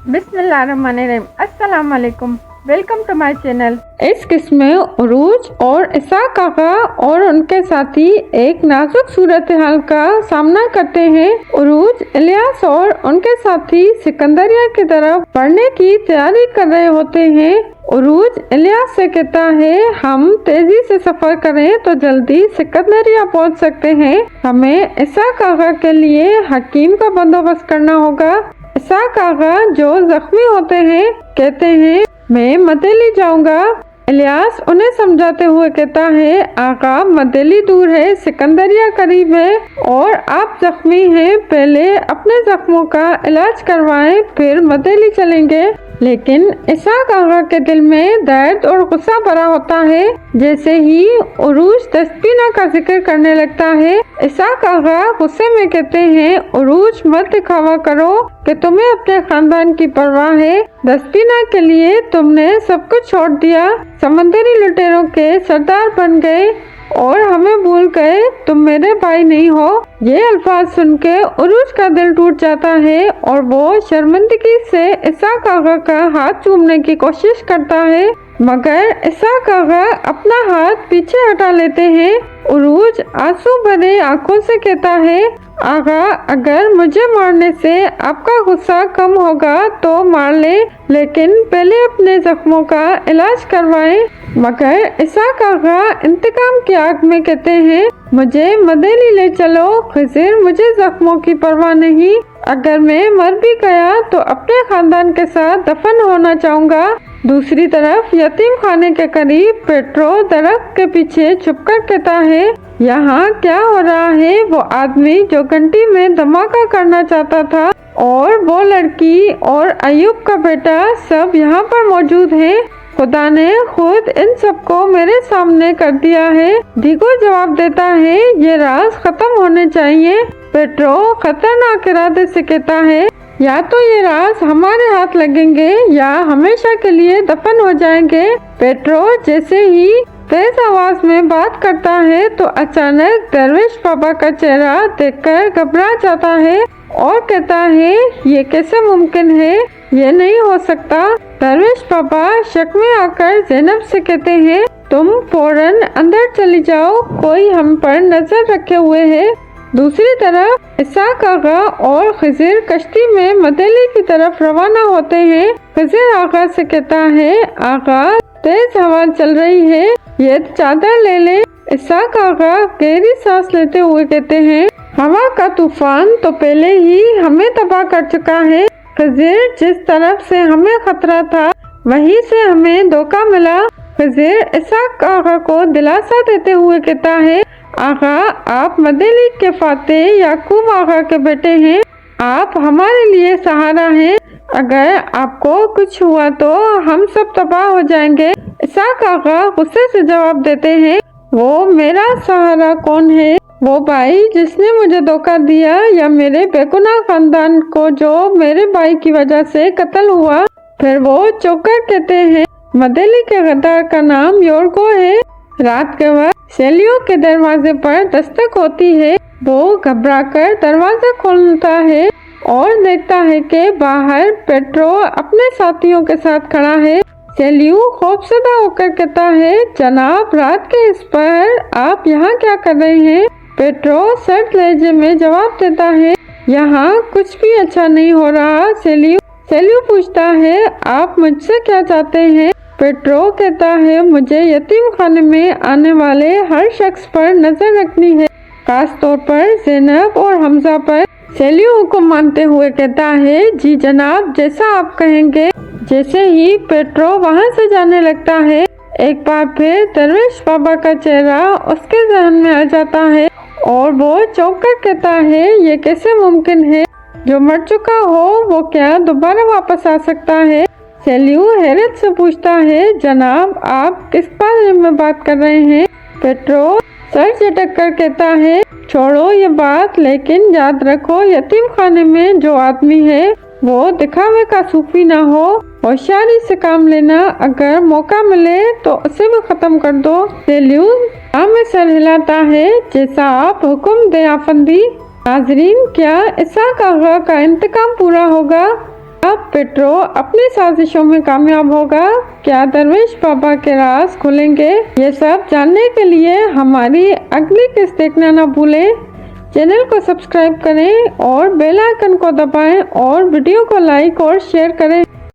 बिस्मिल्लाहिर्रहमानिर्रहीम। अस्सलाम वालेकुम। Welcome to my channel. इस किस्म में उरूज और इसाक आका और उनके साथी एक नाजुक सूरत हाल का सामना करते हैं। उरूज इलियास और उनके साथी सिकंदरिया की तरफ बढ़ने की तैयारी कर रहे होते हैं। उरूज इलियास से कहता है, हम तेजी से सफर करें तो जल्दी सिकंदरिया पहुंच सकते हैं। हमें इसाक आका के लिए हकीम का बंदोबस्त करना होगा। इसाक आका जो जख्मी होते हैं कहते हैं, मैं मदेली जाऊंगा। इलियास उन्हें समझाते हुए कहता है, आका मदेली दूर है, सिकंदरिया करीब है और आप जख्मी हैं, पहले अपने जख्मों का इलाज करवाएं, फिर मदेली चलेंगे। लेकिन इसाक आका के दिल में दर्द और गुस्सा भरा होता है। जैसे ही उरूज दस्तबीना का जिक्र करने लगता है, इसाक आका गुस्से में कहते हैं, उरूज मत दिखावा करो कि तुम्हें अपने खानदान की परवाह है। दस्तबीना के लिए तुमने सब कुछ छोड़ दिया, समंदरी लुटेरों के सरदार बन गए और हमें भूल गए, तुम मेरे भाई नहीं हो। ये अल्फाज सुन के उरूज का दिल टूट जाता है और वो शर्मिंदगी से इसाक आका का हाथ चूमने की कोशिश करता है, मगर इसाक आका अपना हाथ पीछे हटा लेते हैं। उरूज आंसू भरे आंखों से कहता है, आका अगर मुझे मारने से आपका गुस्सा कम होगा तो मार ले, लेकिन पहले अपने जख्मों का इलाज करवाएं। मगर इसाक आका इंतकाम की आग में कहते हैं, मुझे मदेली ले चलो। खिज़िर, मुझे जख्मों की परवाह नहीं, अगर मैं मर भी गया तो अपने खानदान के साथ दफन होना चाहूँगा। दूसरी तरफ यतीम खाने के करीब पेट्रो दरख्त के पीछे छुपकर कहता है, यहाँ क्या हो रहा है? वो आदमी जो घंटी में धमाका करना चाहता था और वो लड़की और अयूब का बेटा सब यहाँ पर मौजूद हैं। खुदा ने खुद इन सबको मेरे सामने कर दिया है। दीगो जवाब देता है, ये राज खत्म होने चाहिए। पेट्रो खतरनाक इरादे से कहता है, या तो ये राज हमारे हाथ लगेंगे या हमेशा के लिए दफन हो जाएंगे। पेट्रो जैसे ही तेज आवाज में बात करता है तो अचानक दरवेश बाबा का चेहरा देखकर घबरा जाता है और कहता है, ये कैसे मुमकिन है? ये नहीं हो सकता। दरवेश बाबा शक में आकर ज़ैनब से कहते हैं, तुम फौरन अंदर चली जाओ, कोई हम पर नजर रखे हुए है। दूसरी तरफ इसाक आका और खिज़िर कश्ती में मदेली की तरफ रवाना होते हैं। खिज़िर आका से कहता है, आका तेज हवा चल रही है, ये चादर ले ले। इसाक आका गहरी सांस लेते हुए कहते हैं, हवा का तूफान तो पहले ही हमें तबाह कर चुका है। खिज़िर, जिस तरफ से हमें खतरा था वहीं से हमें धोखा मिला। खिज़िर इसाक आका को दिलासा देते हुए कहता है, आका आप मदेली के फातेह याकूब आका के बेटे हैं, आप हमारे लिए सहारा हैं। अगर आपको कुछ हुआ तो हम सब तबाह हो जाएंगे। इसाक आका गुस्से से जवाब देते हैं, वो मेरा सहारा कौन है? वो भाई जिसने मुझे धोखा दिया या मेरे बेगुनाह खानदान को जो मेरे भाई की वजह से कत्ल हुआ? फिर वो चौंकर कहते हैं, मदेली के गद्दार का नाम योरगो है। रात के वक्त सेलियो के दरवाजे पर दस्तक होती है। वो घबराकर दरवाजा खोलता है और देखता है कि बाहर पेट्रो अपने साथियों के साथ खड़ा है। सेलियो खौफजदा होकर कहता है, जनाब रात के इस पर आप यहाँ क्या कर रहे हैं? पेट्रो सर्द लहजे में जवाब देता है, यहाँ कुछ भी अच्छा नहीं हो रहा। सेलियो पूछता है, आप मुझसे क्या चाहते हैं? पेट्रो कहता है, मुझे यतीम खाने में आने वाले हर शख्स पर नजर रखनी है, खास तौर पर ज़ैनब और हमजा पर। सेलियो हुक्म मानते हुए कहता है, जी जनाब, जैसा आप कहेंगे। जैसे ही पेट्रो वहां से जाने लगता है, एक बार फिर दरवेश बाबा का चेहरा उसके जहन में आ जाता है और वो चौंक कर कहता है, ये कैसे मुमकिन है? जो मर चुका हो वो क्या दोबारा वापस आ सकता है? सेलियो हैरत से पूछता है, जनाब आप किस बारे में बात कर रहे हैं? पेट्रो सर झटक कर कहता है, छोड़ो ये बात, लेकिन याद रखो यतीम खाने में जो आदमी है वो दिखावे का सूफी ना हो। होशियारी से काम लेना, अगर मौका मिले तो उसे भी खत्म कर दो। सेलियो में सर हिलाता है, जैसा आप हुक्म दे आफंदी। नाजरीन, क्या इसाक आका का इंतकाम पूरा होगा? अब पेट्रो अपनी साजिशों में कामयाब होगा? क्या दरवेश बाबा के राज खुलेंगे? ये सब जानने के लिए हमारी अगली किस्त देखना न भूलें। चैनल को सब्सक्राइब करें और बेल आइकन को दबाएं और वीडियो को लाइक और शेयर करें।